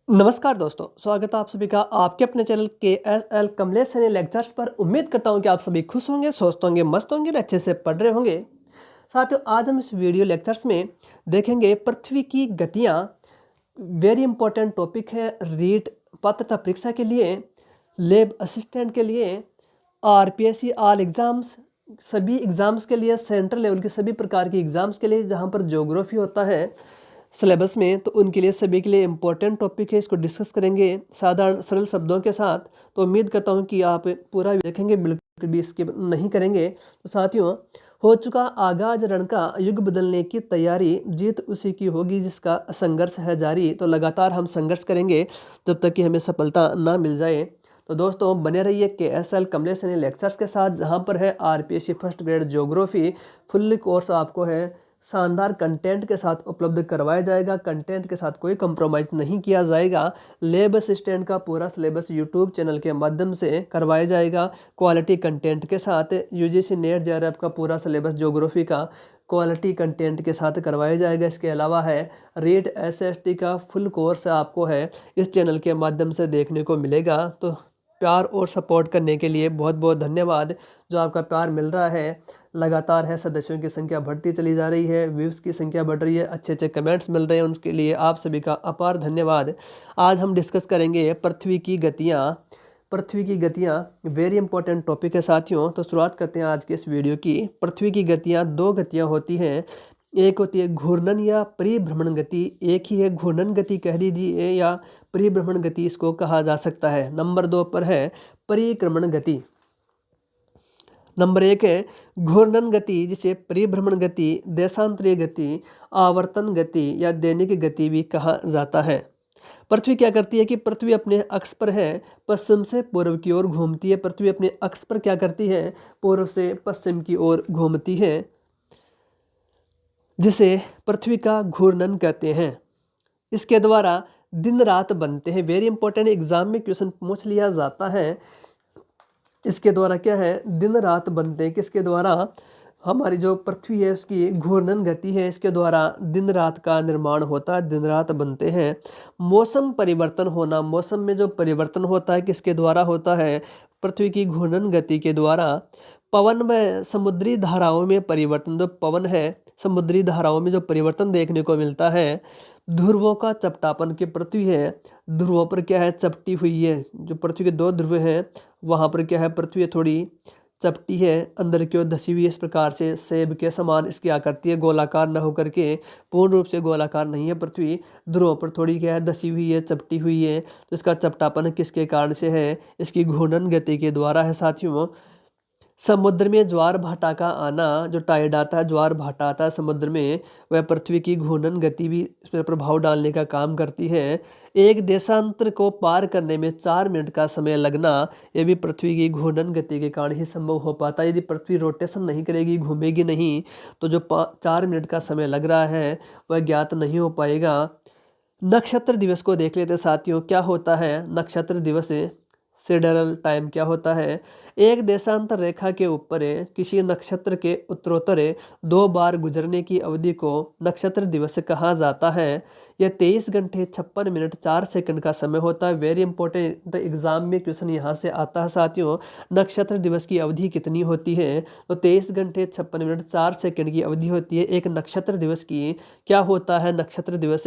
नमस्कार दोस्तों, स्वागत है आप सभी का आपके अपने channel KSL Kamlesh Saini lectures पर। उम्मीद करता हूं कि आप सभी खुश होंगे, स्वस्थ होंगे, मस्त होंगे और अच्छे से पढ़ रहे होंगे। साथियों, आज हम इस वीडियो लेक्चर्स में देखेंगे पृथ्वी की गतियां। वेरी इंपॉर्टेंट टॉपिक है। रीट पात्रता परीक्षा के लिए, लैब असिस्टेंट के लिए, RPSC ऑल एग्जाम्स, सभी एग्जाम्स के लिए, सेंट्रल लेवल के सभी प्रकार के एग्जाम्स के लिए जहां पर ज्योग्राफी होता है सिलेबस में, तो उनके लिए सभी के लिए इम्पोर्टेंट टॉपिक है। इसको डिस्कस करेंगे साधारण सरल शब्दों के साथ। तो उम्मीद करता हूं कि आप पूरा देखेंगे, बिल्कुल भी स्किप नहीं करेंगे। तो साथियों, हो चुका आगाज रण का, युग बदलने की तैयारी, जीत उसी की होगी जिसका संघर्ष है जारी। तो लगातार हम संघर्ष करेंगे जब तक कि हमें सफलता ना मिल जाए। तो दोस्तों, बने रहिए KSL कमलेश सैनी लेक्चर्स के साथ, जहां पर है RPSC first grade geography full course आपको है शानदार कंटेंट के साथ उपलब्ध करवाया जाएगा। कंटेंट के साथ कोई कंप्रोमाइज़ नहीं किया जाएगा। लैब असिस्टेंट का पूरा सिलेबस यूट्यूब चैनल के माध्यम से करवाया जाएगा क्वालिटी कंटेंट के साथ। UGC नेट JRF का पूरा सिलेबस ज्योग्राफी का क्वालिटी कंटेंट के साथ करवाया जाएगा। इसके अलावा है रीट SST का फुल कोर्स आपको है इस चैनल के माध्यम से देखने को मिलेगा। तो प्यार और सपोर्ट करने के लिए बहुत बहुत धन्यवाद। जो आपका प्यार मिल रहा है लगातार है, सदस्यों की संख्या बढ़ती चली जा रही है, व्यूज़ की संख्या बढ़ रही है, अच्छे अच्छे कमेंट्स मिल रहे हैं, उनके लिए आप सभी का अपार धन्यवाद। आज हम डिस्कस करेंगे पृथ्वी की गतियाँ। पृथ्वी की गतियाँ वेरी इंपॉर्टेंट टॉपिक है साथियों। तो शुरुआत करते हैं आज के इस वीडियो की। पृथ्वी की गतियाँ, दो गतियाँ होती हैं। एक होती है घूर्णन या परिभ्रमण गति। एक ही है घूर्णन गति कह लीजिए या परिभ्रमण गति इसको कहा जा सकता है। नंबर 2 पर है परिक्रमण गति। नंबर 1 है घूर्णन गति, जिसे परिभ्रमण गति, देशांतरीय गति, आवर्तन गति या दैनिक गति भी कहा जाता है। पृथ्वी क्या करती है कि पृथ्वी अपने अक्ष पर है, पश्चिम से पूर्व की ओर घूमती है। पृथ्वी अपने अक्ष पर क्या करती है, पूर्व से पश्चिम की ओर घूमती है, जिसे पृथ्वी का घूर्णन कहते हैं। इसके द्वारा दिन रात बनते हैं। वेरी इंपॉर्टेंट, एग्जाम में क्वेश्चन पूछ लिया जाता है। इसके द्वारा क्या है, दिन रात बनते हैं। किसके द्वारा, हमारी जो पृथ्वी है उसकी घूर्णन गति है, इसके द्वारा दिन रात का निर्माण होता है, दिन रात बनते हैं। मौसम परिवर्तन होना, मौसम में जो परिवर्तन होता है किसके द्वारा होता है, पृथ्वी की घूर्णन गति के द्वारा। पवन में समुद्री धाराओं में परिवर्तन, जो पवन है समुद्री धाराओं में जो परिवर्तन देखने को मिलता है। ध्रुवों का चपटापन, की पृथ्वी है ध्रुवों पर क्या है, चपटी हुई है। जो पृथ्वी के दो ध्रुव हैं वहाँ पर क्या है, पृथ्वी थोड़ी चपटी है, अंदर की ओर धसी हुई। इस प्रकार से सेब के समान इसकी आकृति है, गोलाकार न होकर के पूर्ण रूप से गोलाकार नहीं है पृथ्वी। ध्रुवों पर थोड़ी क्या है, धसी हुई है, चपटी हुई है। तो इसका चपटापन किसके कारण से है, इसकी घूर्णन गति के द्वारा है साथियों। समुद्र में ज्वार भाटा का आना, जो टाइड आता है, ज्वार भाटा आता है समुद्र में, वह पृथ्वी की घूर्णन गति भी इस पर प्रभाव डालने का काम करती है। एक देशांतर को पार करने में 4 मिनट का समय लगना, यह भी पृथ्वी की घूर्णन गति के कारण ही संभव हो पाता है। यदि पृथ्वी रोटेशन नहीं करेगी, घूमेगी नहीं, तो जो 4 मिनट का समय लग रहा है वह ज्ञात नहीं हो पाएगा। नक्षत्र दिवस को देख लेते साथियों। क्या होता है नक्षत्र दिवस, सिडरल टाइम क्या होता है, एक देशांतर रेखा के ऊपर किसी नक्षत्र के उत्तरोत्तर 2 बार गुजरने की अवधि को नक्षत्र दिवस कहा जाता है। यह 23 घंटे 56 मिनट 4 सेकंड का समय होता है। वेरी इंपॉर्टेंट, एग्जाम में क्वेश्चन यहाँ से आता है साथियों। नक्षत्र दिवस की अवधि कितनी होती है, तो 23 घंटे 56 मिनट 4 सेकंड की अवधि होती है एक नक्षत्र दिवस की। क्या होता है नक्षत्र दिवस,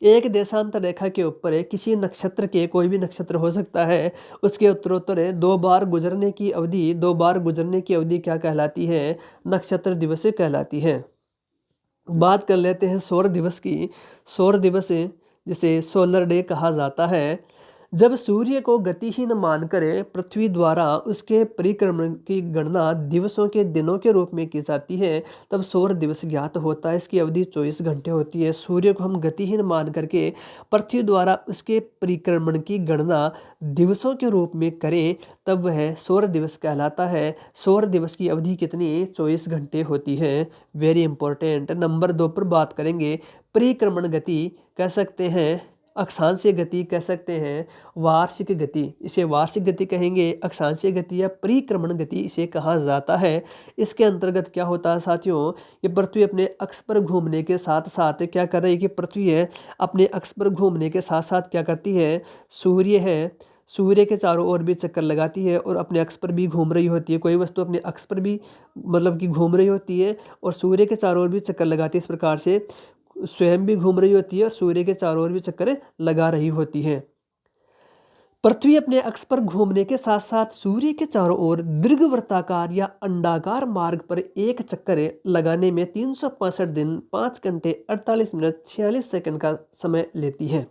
एक देशांतर रेखा के ऊपर किसी नक्षत्र के, कोई भी नक्षत्र हो सकता है, उसके उत्तरोत्तर 2 बार गुजरने की अवधि, 2 बार गुजरने की अवधि क्या कहलाती है, नक्षत्र दिवस कहलाती है। बात कर लेते हैं सौर दिवस की। सौर दिवस, जिसे सोलर डे कहा जाता है, जब सूर्य को गतिहीन मानकर पृथ्वी द्वारा उसके परिक्रमण की गणना दिवसों के दिनों के रूप में की जाती है, तब सौर दिवस ज्ञात होता है। इसकी अवधि 24 घंटे होती है। सूर्य को हम गतिहीन मान करके पृथ्वी द्वारा उसके परिक्रमण की गणना दिवसों के रूप में करें, तब वह सौर दिवस कहलाता है। सौर दिवस की अवधि कितनी, 24 घंटे होती है। Very important. नंबर 2 पर बात करेंगे परिक्रमण गति, कह सकते हैं अक्षांशीय गति कह सकते हैं, वार्षिक गति इसे वार्षिक गति कहेंगे, अक्षांशीय गति या परिक्रमण गति इसे कहा जाता है। इसके अंतर्गत क्या होता है साथियों, ये पृथ्वी अपने अक्ष पर घूमने के साथ साथ क्या कर रही है कि पृथ्वी है अपने अक्ष पर घूमने के साथ साथ क्या करती है, सूर्य के चारों ओर भी चक्कर लगाती है और अपने अक्ष पर भी घूम रही होती है। कोई वस्तु अपने अक्ष पर भी मतलब कि घूम रही होती है और सूर्य के चारों ओर भी चक्कर लगाती है। इस प्रकार से स्वयं भी घूम रही होती है और सूर्य के चारों ओर भी चक्कर लगा रही होती है। पृथ्वी अपने अक्ष पर घूमने के साथ साथ सूर्य के चारों ओर दीर्घवृत्ताकार या अंडाकार मार्ग पर एक चक्कर लगाने में 365 दिन 5 घंटे 48 मिनट 46 सेकंड का समय लेती है।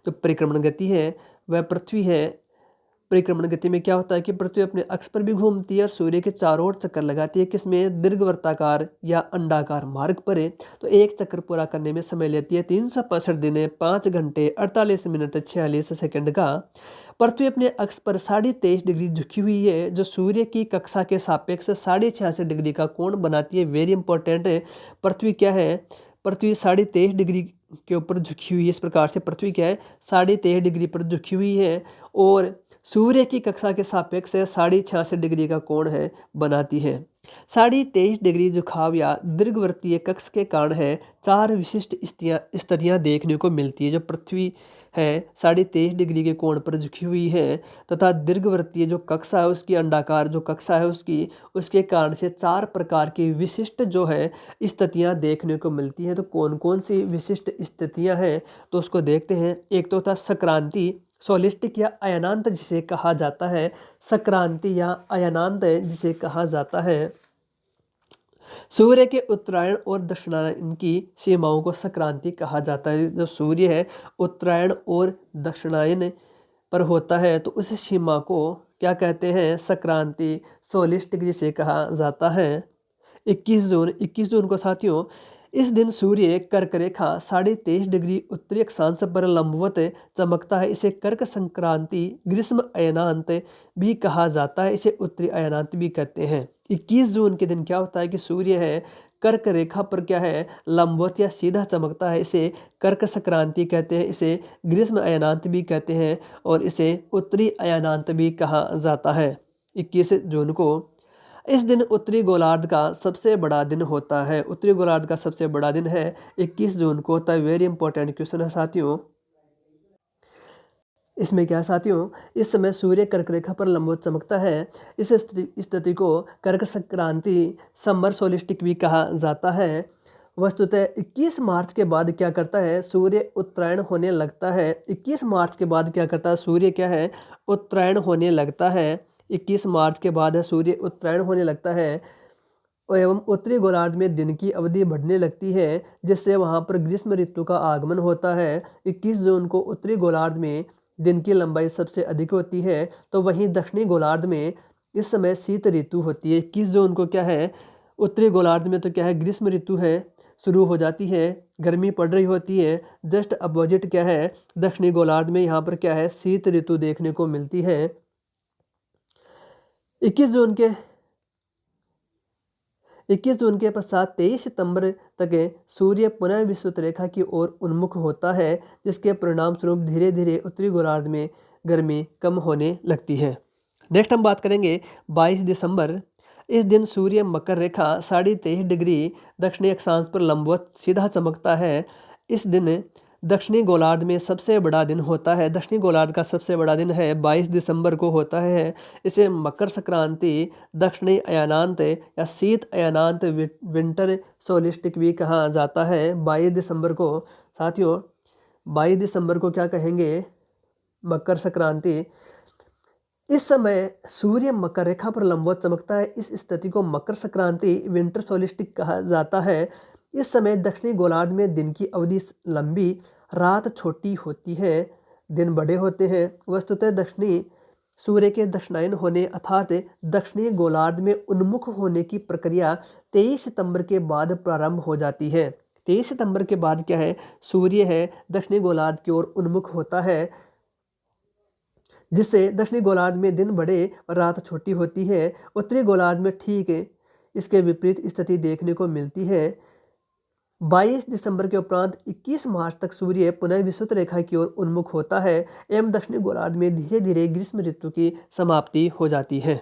जो परिक्रमण गति है वह पृथ्वी है। परिक्रमण गति में क्या होता है कि पृथ्वी अपने अक्ष पर भी घूमती है और सूर्य के चारों ओर चक्कर लगाती है। किसमें, दीर्घवृत्ताकार या अंडाकार मार्ग पर है। तो एक चक्कर पूरा करने में समय लेती है 365 दिन 5 घंटे 48 मिनट 46 सेकंड का। पृथ्वी अपने अक्ष पर 23.5 डिग्री झुकी हुई है, जो सूर्य की कक्षा के सापेक्ष 86.5 डिग्री का कोण बनाती है। वेरी इंपॉर्टेंट है। पृथ्वी क्या है, पृथ्वी 23.5 डिग्री के ऊपर झुकी हुई है। इस प्रकार से पृथ्वी क्या है, 23.5 डिग्री पर झुकी हुई है और सूर्य की कक्षा के सापेक्ष 86.5 डिग्री का कोण है बनाती है। 23.5 डिग्री झुकाव या दीर्घवृत्तीय कक्ष के कारण है 4 विशिष्ट स्थितियां देखने को मिलती है। जो पृथ्वी है 23.5 डिग्री के कोण पर झुकी हुई है तथा दीर्घवृत्तीय जो कक्षा है उसकी अंडाकार जो कक्षा है उसके कारण से 4 प्रकार की विशिष्ट जो है स्थितियां देखने को मिलती हैं। तो कौन कौन सी विशिष्ट स्थितियां हैं तो उसको देखते हैं। एक तो होता है संक्रांति, सोलिस्टिक या अयनांत जिसे कहा जाता है, संक्रांति या अयनांत जिसे कहा जाता है। सूर्य के उत्तरायण और दक्षिणायन की सीमाओं को संक्रांति कहा जाता है। जब सूर्य है उत्तरायण और दक्षिणायन पर होता है तो उस सीमा को क्या कहते हैं, संक्रांति, सोलिस्टिक जिसे कहा जाता है। 21 जून को साथियों इस दिन सूर्य कर्क रेखा 23.5 डिग्री उत्तरी अक्षांश पर लंबवत चमकता है। इसे कर्क संक्रांति ग्रीष्म अयनांत भी कहा जाता है। इसे उत्तरी अयनांत भी कहते हैं। 21 जून के दिन क्या होता है कि सूर्य है कर्क रेखा पर क्या है, लंबवत या सीधा चमकता है। इसे कर्क संक्रांति कहते हैं, इसे ग्रीष्म अयनांत भी कहते हैं और इसे उत्तरी अयनांत भी कहा जाता है। 21 जून को इस दिन उत्तरी गोलार्ध का सबसे बड़ा दिन होता है। उत्तरी गोलार्ध का सबसे बड़ा दिन है 21 जून को होता है। वेरी इंपॉर्टेंट क्वेश्चन है साथियों। इसमें क्या साथियों, इस समय सूर्य कर्क रेखा पर लंबवत चमकता है। इस स्थिति को कर्क संक्रांति समर सोलिस्टिक भी कहा जाता है। वस्तुतः 21 मार्च के बाद क्या करता है, सूर्य उत्तरायण होने लगता है। 21 मार्च के बाद क्या करता है, सूर्य क्या है, उत्तरायण होने लगता है। 21 मार्च के बाद सूर्य उत्तरायण होने लगता है एवं उत्तरी गोलार्ध में दिन की अवधि बढ़ने लगती है, जिससे वहां पर ग्रीष्म ऋतु का आगमन होता है। 21 जून को उत्तरी गोलार्ध में दिन की लंबाई सबसे अधिक होती है, तो वहीं दक्षिणी गोलार्ध में इस समय शीत ऋतु होती है। 21 जून को क्या है, उत्तरी गोलार्ध में तो क्या है, ग्रीष्म ऋतु है शुरू हो जाती है, गर्मी पड़ रही होती है। जस्ट अपोजिट क्या है, दक्षिणी गोलार्ध में यहाँ पर क्या है, शीत ऋतु देखने को मिलती है। 21 जून के पश्चात 23 सितंबर तक सूर्य पुनः विषुवत रेखा की ओर उन्मुख होता है, जिसके परिणाम स्वरूप धीरे धीरे उत्तरी गोलार्ध में गर्मी कम होने लगती है। नेक्स्ट हम बात करेंगे 22 दिसंबर। इस दिन सूर्य मकर रेखा 23.5 डिग्री दक्षिणी अक्षांश पर लंबवत सीधा चमकता है। इस दिन दक्षिणी गोलार्ध में सबसे बड़ा दिन होता है। दक्षिणी गोलार्ध का सबसे बड़ा दिन है 22 दिसंबर को होता है। इसे मकर संक्रांति, दक्षिणी अयनांत या शीत अयनांत, विंटर सोलिस्टिक भी कहा जाता है। 22 दिसंबर को साथियों, 22 दिसंबर को क्या कहेंगे, मकर संक्रांति। इस समय सूर्य मकर रेखा पर लंबवत चमकता है। इस स्थिति को मकर संक्रांति, विंटर सोलिस्टिक कहा जाता है। इस समय दक्षिणी गोलार्ध में दिन की अवधि लंबी, रात छोटी होती है, दिन बड़े होते हैं। वस्तुतः दक्षिणी सूर्य के दक्षिणायन होने अर्थात दक्षिणी गोलार्ध में उन्मुख होने की प्रक्रिया 23 सितंबर के बाद प्रारंभ हो जाती है। 23 सितंबर के बाद क्या है, सूर्य है दक्षिणी गोलार्ध की ओर उन्मुख होता है, जिससे दक्षिणी गोलार्ध में दिन बड़े और रात छोटी होती है। उत्तरी गोलार्ध में ठीक इसके विपरीत स्थिति देखने को मिलती है। 22 दिसंबर के उपरांत 21 मार्च तक सूर्य पुनः विषुवत रेखा की ओर उन्मुख होता है एवं दक्षिणी गोलार्ध में धीरे धीरे ग्रीष्म ऋतु की समाप्ति हो जाती है।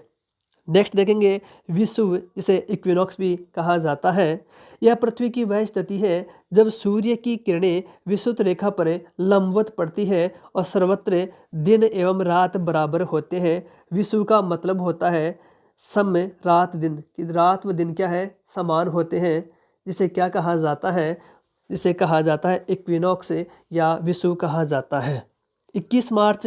नेक्स्ट देखेंगे विषुव, जिसे इक्विनॉक्स भी कहा जाता है। यह पृथ्वी की वह स्थिति है जब सूर्य की किरणें विषुवत रेखा पर लंबवत पड़ती है और सर्वत्र दिन एवं रात बराबर होते हैं। विषुव का मतलब होता है समय, रात दिन, कि रात व दिन क्या है, समान होते हैं, जिसे क्या कहा जाता है, जिसे कहा जाता है इक्विनॉक्स या विषुव कहा जाता है। 21 मार्च,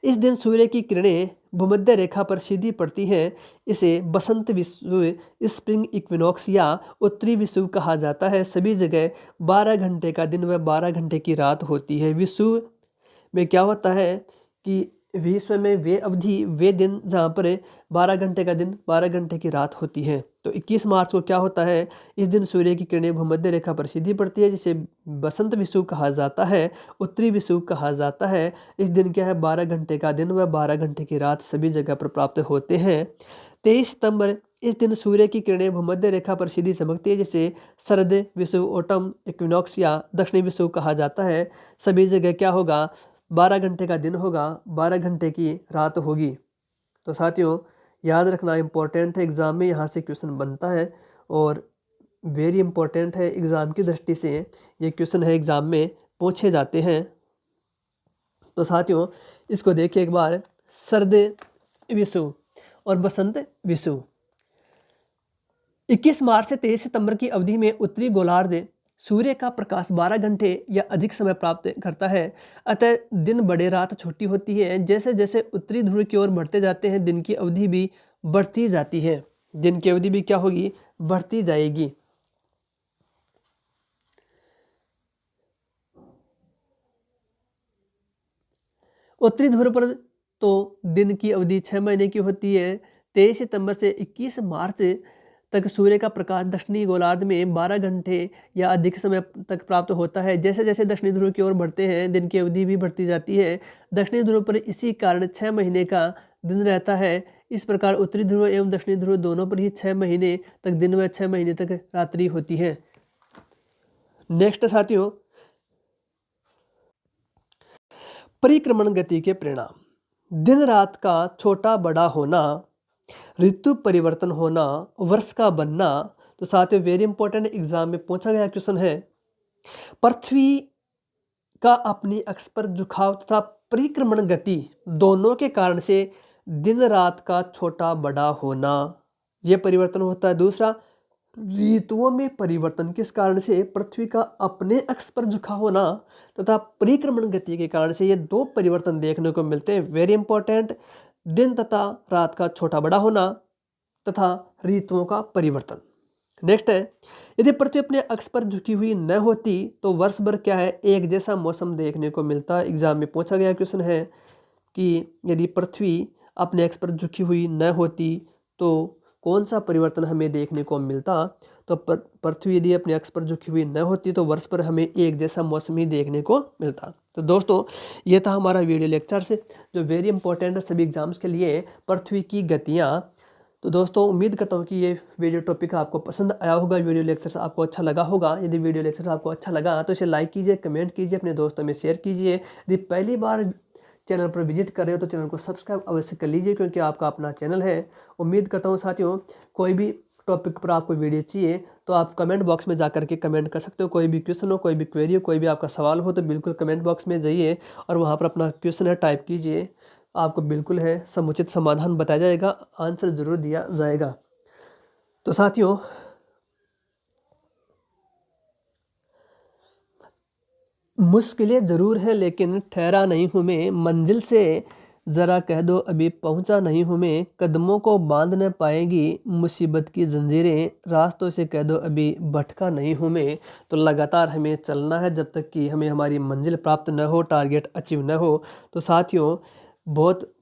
इस दिन सूर्य की किरणें भूमध्य रेखा पर सीधी पड़ती हैं। इसे बसंत विषुव, स्प्रिंग इक्विनॉक्स या उत्तरी विषुव कहा जाता है। सभी जगह 12 घंटे का दिन व 12 घंटे की रात होती है। विषुव में क्या होता है कि विश्व में वे अवधि, वे दिन जहाँ पर 12 घंटे का दिन 12 घंटे की रात होती है। तो 21 मार्च को क्या होता है, इस दिन सूर्य की किरणें भूमध्य रेखा पर सीधी पड़ती है, जिसे बसंत विषुव कहा जाता है, उत्तरी विषुव कहा जाता है। इस दिन क्या है, 12 घंटे का दिन व 12 घंटे की रात सभी जगह पर प्राप्त होते हैं। 23 सितंबर, इस दिन सूर्य की किरणें भूमध्य रेखा पर सीधी चमकती है, जिसे शरद विषुव, ऑटम इक्विनॉक्स या दक्षिणी विषुव कहा जाता है। सभी जगह क्या होगा, 12 घंटे का दिन होगा, 12 घंटे की रात होगी। तो साथियों याद रखना इम्पोर्टेंट है, एग्ज़ाम में यहाँ से क्वेश्चन बनता है और वेरी इंपॉर्टेंट है। एग्ज़ाम की दृष्टि से ये क्वेश्चन है, एग्ज़ाम में पूछे जाते हैं। तो साथियों इसको देखिए एक बार, शरद विषुव और बसंत विषुव। 21 मार्च से 23 सितंबर की अवधि में उत्तरी गोलार्ध सूर्य का प्रकाश 12 घंटे या अधिक समय प्राप्त करता है, अतः दिन बड़े रात छोटी होती है। जैसे जैसे उत्तरी ध्रुव की ओर बढ़ते जाते हैं, दिन की अवधि भी बढ़ती जाती है। दिन की अवधि भी क्या होगी, बढ़ती जाएगी। उत्तरी ध्रुव पर तो दिन की अवधि 6 महीने की होती है। 23 सितंबर से 21 मार्च तक सूर्य का प्रकाश दक्षिणी गोलार्ध में 12 घंटे या अधिक समय तक प्राप्त होता है। जैसे जैसे दक्षिणी ध्रुव की ओर बढ़ते हैं, दिन की अवधि भी बढ़ती जाती है। दक्षिणी ध्रुव पर इसी कारण 6 महीने का दिन रहता है। इस प्रकार उत्तरी ध्रुव एवं दक्षिणी ध्रुव दोनों पर ही 6 महीने तक दिन व 6 महीने तक रात्रि होती है। नेक्स्ट साथियों, परिक्रमण गति के परिणाम। दिन रात का छोटा बड़ा होना, ऋतु परिवर्तन होना, वर्ष का बनना। तो साथियों वेरी इंपॉर्टेंट, एग्जाम में पूछा गया क्वेश्चन है। पृथ्वी का अपनी अक्ष पर झुकाव तथा परिक्रमण गति दोनों के कारण से दिन रात का छोटा बड़ा होना, यह परिवर्तन होता है। दूसरा, ऋतुओं में परिवर्तन किस कारण से, पृथ्वी का अपने अक्ष पर झुका होना तथा परिक्रमण गति के कारण से, ये दो परिवर्तन देखने को मिलते हैं। वेरी इंपॉर्टेंट, दिन तथा रात का छोटा बड़ा होना तथा ऋतुओं का परिवर्तन। नेक्स्ट है, यदि पृथ्वी अपने अक्ष पर झुकी हुई न होती तो वर्ष भर क्या है, एक जैसा मौसम देखने को मिलता। एग्जाम में पूछा गया क्वेश्चन है कि यदि पृथ्वी अपने अक्ष पर झुकी हुई न होती तो कौन सा परिवर्तन हमें देखने को मिलता। तो पृथ्वी यदि अपने अक्ष पर झुकी हुई न होती तो वर्ष पर हमें एक जैसा मौसम ही देखने को मिलता। तो दोस्तों ये था हमारा वीडियो लेक्चर से जो वेरी इंपॉर्टेंट है सभी एग्जाम्स के लिए, पृथ्वी की गतियाँ। तो दोस्तों उम्मीद करता हूँ कि ये वीडियो टॉपिक आपको पसंद आया होगा, वीडियो लेक्चर आपको अच्छा लगा होगा। यदि वीडियो लेक्चर आपको अच्छा लगा तो इसे लाइक कीजिए, कमेंट कीजिए, अपने दोस्तों में शेयर कीजिए। यदि पहली बार चैनल पर विजिट कर रहे हो तो चैनल को सब्सक्राइब अवश्य कर लीजिए, क्योंकि आपका अपना चैनल है। उम्मीद करता हूँ साथियों कोई भी टॉपिक पर आपको वीडियो चाहिए तो आप कमेंट बॉक्स में जा करके कमेंट कर सकते हो। कोई भी क्वेश्चन हो, कोई भी क्वेरी हो, कोई भी आपका सवाल हो तो बिल्कुल कमेंट बॉक्स में जाइए और वहाँ पर अपना क्वेश्चन है टाइप कीजिए। आपको बिल्कुल है समुचित समाधान बताया जाएगा, आंसर जरूर दिया जाएगा। तो साथियों मुश्किलें ज़रूर हैं लेकिन ठहरा नहीं हूँ मैं, मंजिल से ज़रा कह दो अभी पहुँचा नहीं हूँ मैं, कदमों को बांध न पाएंगी मुसीबत की जंजीरें, रास्तों से कह दो अभी भटका नहीं हूँ मैं। तो लगातार हमें चलना है जब तक कि हमें हमारी मंजिल प्राप्त न हो, टारगेट अचीव न हो। तो साथियों बहुत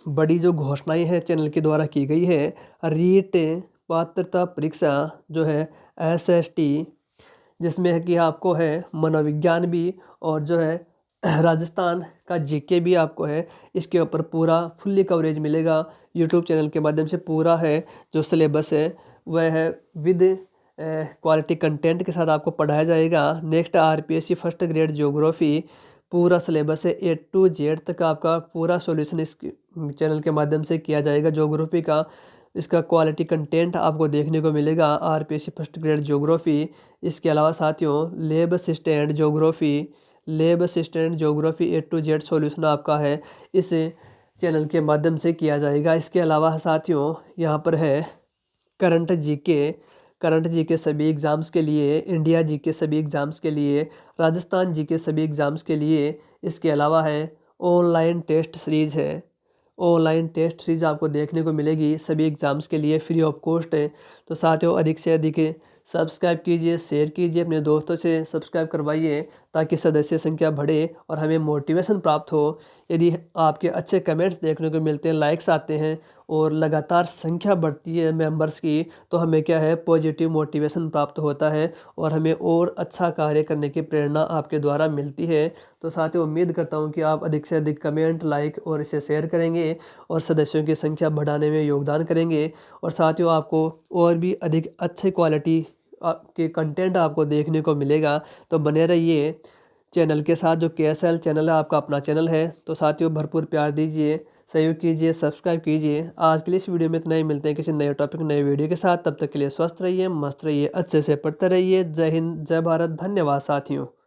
बड़ी जो घोषणाएं हैं चैनल के द्वारा की गई है, रीट पात्रता परीक्षा जो है SST, जिसमें है कि आपको है मनोविज्ञान भी और जो है राजस्थान का GK भी आपको है, इसके ऊपर पूरा फुल्ली कवरेज मिलेगा यूट्यूब चैनल के माध्यम से। पूरा है जो सिलेबस है वह है विद क्वालिटी कंटेंट के साथ आपको पढ़ाया जाएगा। Next RPSC first grade geography पूरा सिलेबस है, ए टू जेड तक आपका पूरा सॉल्यूशन इस चैनल के माध्यम से किया जाएगा ज्योग्राफी का। इसका क्वालिटी कंटेंट आपको देखने को मिलेगा आरपीएससी फर्स्ट ग्रेड ज्योग्राफी। इसके अलावा साथियों lab assistant geography A to Z solution आपका है इस चैनल के माध्यम से किया जाएगा। इसके अलावा साथियों यहाँ पर है करंट जीके सभी एग्ज़ाम्स के लिए, इंडिया जीके सभी एग्ज़ाम्स के लिए, राजस्थान जीके सभी एग्ज़ाम्स के लिए। इसके अलावा है ऑनलाइन टेस्ट सीरीज़ आपको देखने को मिलेगी सभी एग्ज़ाम्स के लिए, फ्री ऑफ कॉस्ट है। तो साथियों अधिक से अधिक सब्सक्राइब कीजिए, शेयर कीजिए, अपने दोस्तों से सब्सक्राइब करवाइए ताकि सदस्य संख्या बढ़े और हमें मोटिवेशन प्राप्त हो। यदि आपके अच्छे कमेंट्स देखने को मिलते हैं, लाइक्स आते हैं और लगातार संख्या बढ़ती है मेंबर्स की, तो हमें क्या है पॉजिटिव मोटिवेशन प्राप्त होता है और हमें और अच्छा कार्य करने की प्रेरणा आपके द्वारा मिलती है। तो साथियों उम्मीद करता हूं कि आप अधिक से अधिक कमेंट, लाइक और इसे शेयर करेंगे और सदस्यों की संख्या बढ़ाने में योगदान करेंगे। और साथियों आपको और भी अधिक अच्छे क्वालिटी के कंटेंट आपको देखने को मिलेगा। तो बने रहिए चैनल के साथ। जो KSL चैनल है आपका अपना चैनल है, तो साथियों भरपूर प्यार दीजिए, सहयोग कीजिए, सब्सक्राइब कीजिए। आज के लिए इस वीडियो में इतना ही, मिलते हैं किसी नए टॉपिक नए वीडियो के साथ। तब तक के लिए स्वस्थ रहिए, मस्त रहिए, अच्छे से पढ़ते रहिए। जय हिंद, जय भारत, धन्यवाद साथियों।